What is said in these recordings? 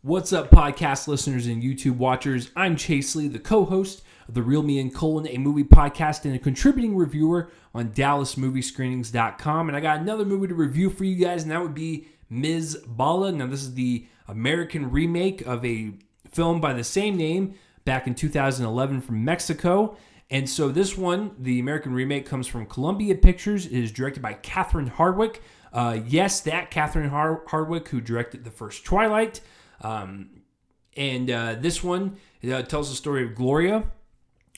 What's up, podcast listeners and YouTube watchers? I'm Chase Lee, the co-host of The Real Me and Colon, a movie podcast and a contributing reviewer on DallasMovieScreenings.com. And I got another movie to review for you guys, and that would be Ms. Bala. Now, this is the American remake of a film by the same name back in 2011 from Mexico. And so this one, the American remake, comes from Columbia Pictures. It is directed by Catherine Hardwicke. Yes, that Catherine Hardwicke who directed the first Twilight. This one tells the story of Gloria,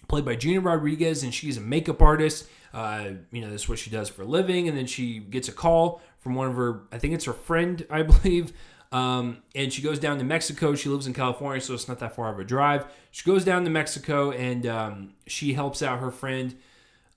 played by Gina Rodriguez, and she's a makeup artist. This is what she does for a living, and then she gets a call from one of her, I think it's her friend, I believe, and she goes down to Mexico. She lives in California, so it's not that far of a drive. She goes down to Mexico, and she helps out her friend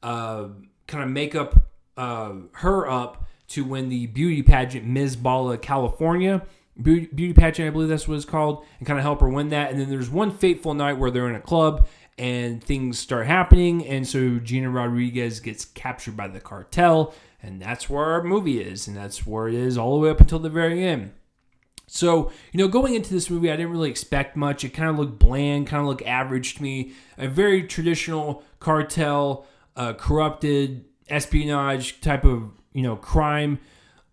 kind of make up her up to win the beauty pageant Ms. Bala California. Beauty pageant, I believe that's what it's called, and kind of help her win that. And then there's one fateful night where they're in a club and things start happening, and so Gina Rodriguez gets captured by the cartel, and that's where our movie is, and that's where it is all the way up until the very end. So, going into this movie, I didn't really expect much. It kind of looked bland, kind of looked average to me. A very traditional cartel, corrupted espionage type of, crime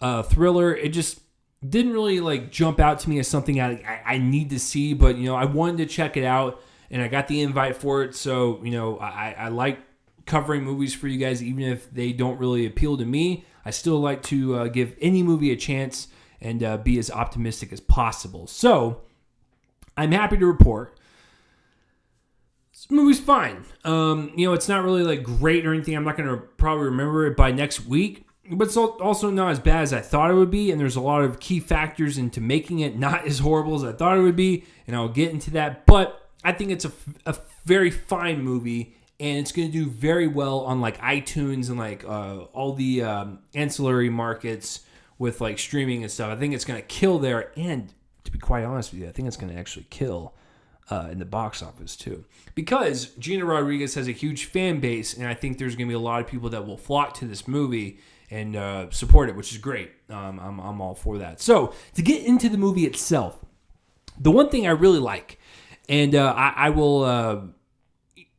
thriller. It just didn't really jump out to me as something I need to see, but I wanted to check it out, and I got the invite for it. So I like covering movies for you guys, even if they don't really appeal to me. I still like to give any movie a chance and be as optimistic as possible. So I'm happy to report this movie's fine. It's not really great or anything. I'm not going to probably remember it by next week. But it's also not as bad as I thought it would be, and there's a lot of key factors into making it not as horrible as I thought it would be, and I'll get into that. But I think it's a very fine movie, and it's going to do very well on iTunes and all the ancillary markets with streaming and stuff. I think it's going to kill there, and to be quite honest with you, I think it's going to actually kill in the box office too, because Gina Rodriguez has a huge fan base, and I think there's going to be a lot of people that will flock to this movie and support it, which is great. I'm all for that. So to get into the movie itself, the one thing I really like, and I will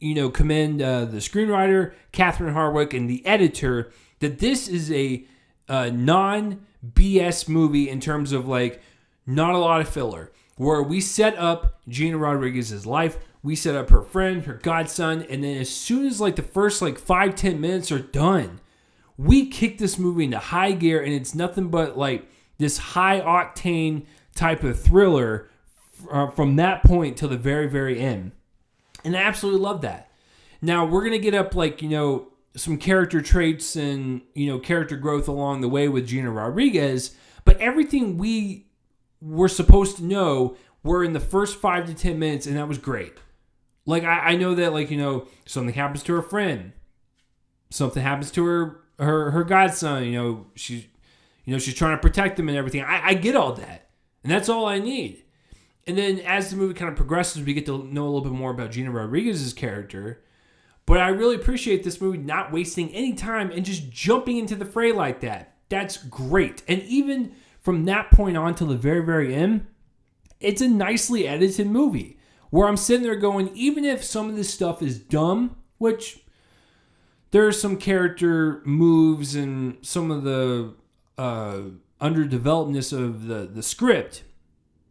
commend the screenwriter Catherine Hardwicke and the editor, that this is a non-BS movie in terms of not a lot of filler, where we set up Gina Rodriguez's life, we set up her friend, her godson, and then as soon as the first 5-10 minutes are done, we kick this movie into high gear, and it's nothing but this high octane type of thriller from that point till the very, very end. And I absolutely love that. Now, we're going to get up some character traits and, character growth along the way with Gina Rodriguez, but everything we were supposed to know were in the first 5 to 10 minutes, and that was great. I know that, something happens to her friend. Something happens to her godson. She's trying to protect him and everything. I get all that, and that's all I need. And then as the movie kind of progresses, we get to know a little bit more about Gina Rodriguez's character. But I really appreciate this movie not wasting any time and just jumping into the fray like that. That's great. And even from that point on till the very, very end, it's a nicely edited movie where I'm sitting there going, even if some of this stuff is dumb, which there are some character moves and some of the underdevelopedness of the script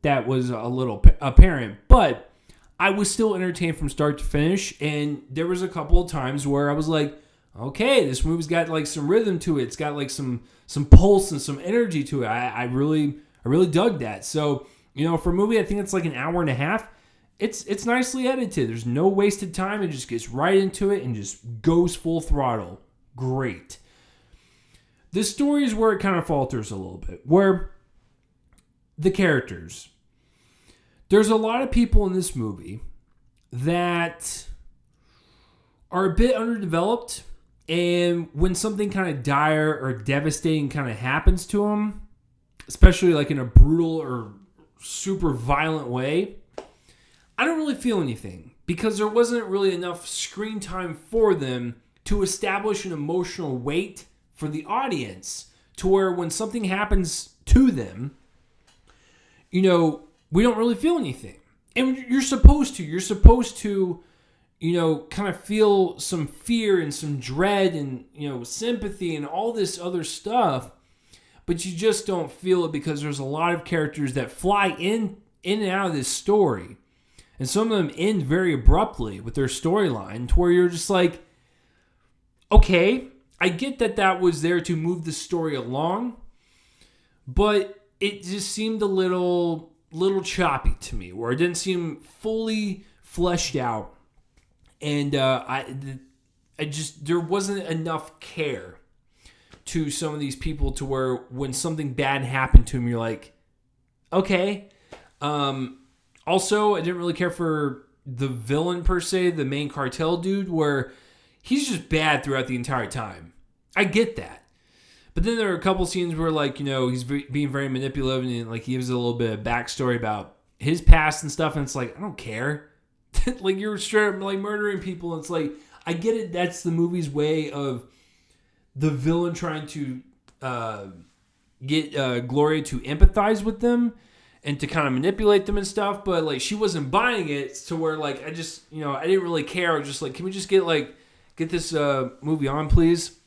that was a little apparent, but I was still entertained from start to finish, and there was a couple of times where I was like, okay, this movie's got some rhythm to it. It's got some pulse and some energy to it. I really dug that. So, for a movie, I think it's an hour and a half. It's nicely edited. There's no wasted time. It just gets right into it and just goes full throttle. Great. The story is where it kind of falters a little bit, where the characters. There's a lot of people in this movie that are a bit underdeveloped, and when something kind of dire or devastating kind of happens to them, especially in a brutal or super violent way, I don't really feel anything because there wasn't really enough screen time for them to establish an emotional weight for the audience to where when something happens to them, we don't really feel anything. And you're supposed to. You're supposed to, kind of feel some fear and some dread and, sympathy and all this other stuff. But you just don't feel it because there's a lot of characters that fly in and out of this story. And some of them end very abruptly with their storyline to where you're just like, okay, I get that was there to move the story along, but it just seemed a little choppy to me, where it didn't seem fully fleshed out. And there wasn't enough care to some of these people to where when something bad happened to them, you're like, okay. Also, I didn't really care for the villain per se, the main cartel dude, where he's just bad throughout the entire time. I get that. But then there are a couple scenes where, he's being very manipulative and, he gives a little bit of backstory about his past and stuff, and it's like, I don't care. You're straight up, murdering people, and it's like, I get it, that's the movie's way of the villain trying to get Gloria to empathize with them and to kind of manipulate them and stuff, but she wasn't buying it to where I just I didn't really care. I was just like, can we just get this movie on, please?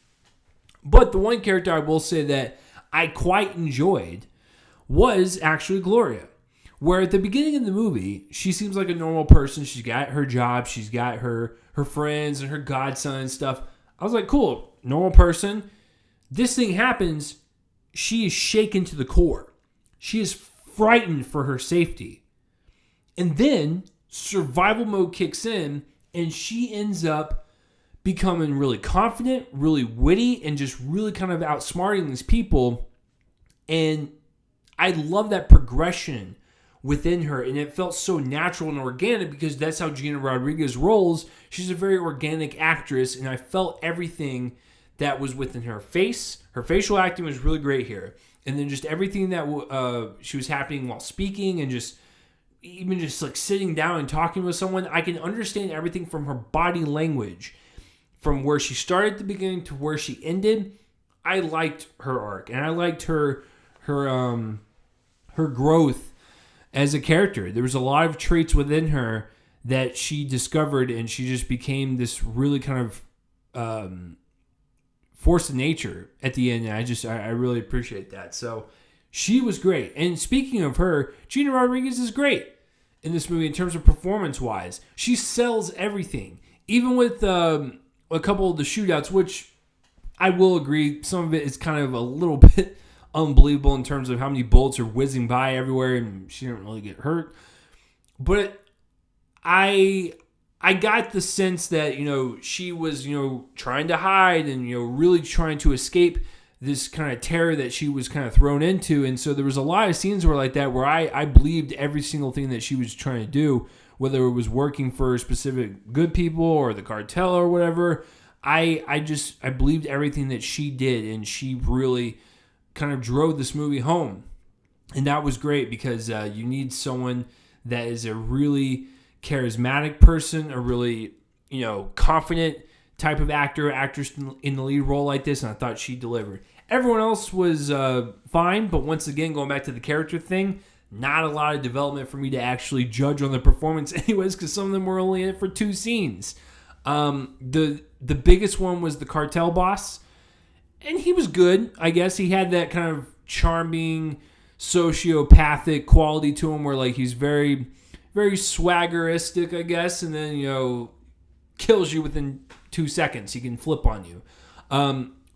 But the one character I will say that I quite enjoyed was actually Gloria, where at the beginning of the movie she seems like a normal person. She's got her job, she's got her friends and her godson and stuff. I was like, cool, normal person. This thing happens, she is shaken to the core. She is frightened for her safety. And then survival mode kicks in and she ends up becoming really confident, really witty, and just really kind of outsmarting these people. And I love that progression within her, and it felt so natural and organic because that's how Gina Rodriguez rolls. She's a very organic actress, and I felt everything that was within her face. Her facial acting was really great here. And then just everything that she was happening while speaking, and just even just sitting down and talking with someone, I can understand everything from her body language, from where she started at the beginning to where she ended. I liked her arc, and I liked her growth as a character. There was a lot of traits within her that she discovered, and she just became this really kind of force of nature at the end. And I really appreciate that. So she was great. And speaking of her, Gina Rodriguez is great in this movie in terms of performance-wise. She sells everything. Even with a couple of the shootouts, which I will agree, some of it is kind of a little bit unbelievable in terms of how many bullets are whizzing by everywhere and she didn't really get hurt. But I got the sense that, she was, trying to hide and, really trying to escape this kind of terror that she was kind of thrown into. And so there was a lot of scenes where I believed every single thing that she was trying to do, whether it was working for specific good people or the cartel or whatever. I believed everything that she did, and she really kind of drove this movie home. And that was great because you need someone that is a really charismatic person, a really, confident type of actress in the lead role like this, and I thought she delivered. Everyone else was fine, but once again, going back to the character thing, not a lot of development for me to actually judge on the performance anyways, because some of them were only in it for 2 scenes. The biggest one was the cartel boss, and he was good, I guess. He had that kind of charming, sociopathic quality to him where, he's very, very swaggeristic, I guess, and then, kills you within 2 seconds. He can flip on you.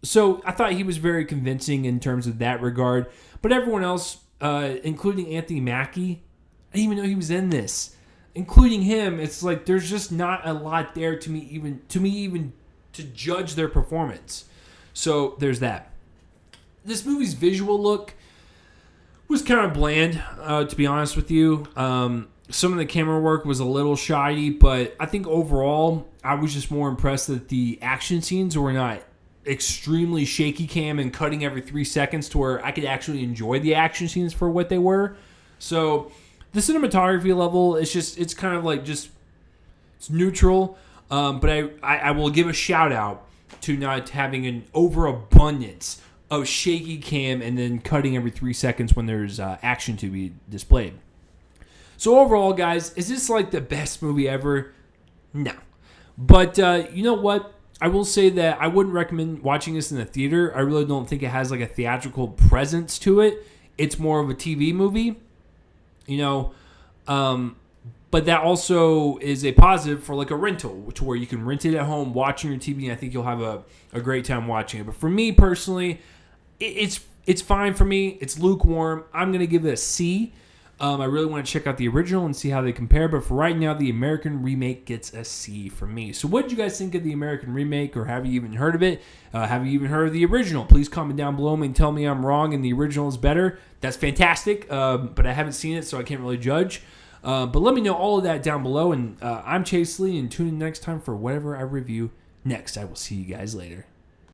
So I thought he was very convincing in terms of that regard. But everyone else, including Anthony Mackie, I didn't even know he was in this. Including him, it's there's just not a lot there to me even to judge their performance. So there's that. This movie's visual look was kind of bland, to be honest with you. Some of the camera work was a little shoddy, but I think overall, I was just more impressed that the action scenes were not extremely shaky cam and cutting every 3 seconds to where I could actually enjoy the action scenes for what they were. So the cinematography level, it's kind of it's neutral, but I will give a shout out to not having an overabundance of shaky cam and then cutting every 3 seconds when there's action to be displayed. So overall, guys, is this like the best movie ever? No. But you know what? I will say that I wouldn't recommend watching this in the theater. I really don't think it has like a theatrical presence to it. It's more of a TV movie, you know. But that also is a positive for like a rental, to where you can rent it at home, watching your TV, and I think you'll have a great time watching it. But for me personally, it's fine for me. It's lukewarm. I'm going to give it a C. I really want to check out the original and see how they compare. But for right now, the American remake gets a C for me. So what did you guys think of the American remake, or have you even heard of it? Have you even heard of the original? Please comment down below and tell me I'm wrong and the original is better. That's fantastic. But I haven't seen it, so I can't really judge. But let me know all of that down below. And I'm Chase Lee, and tune in next time for whatever I review next. I will see you guys later.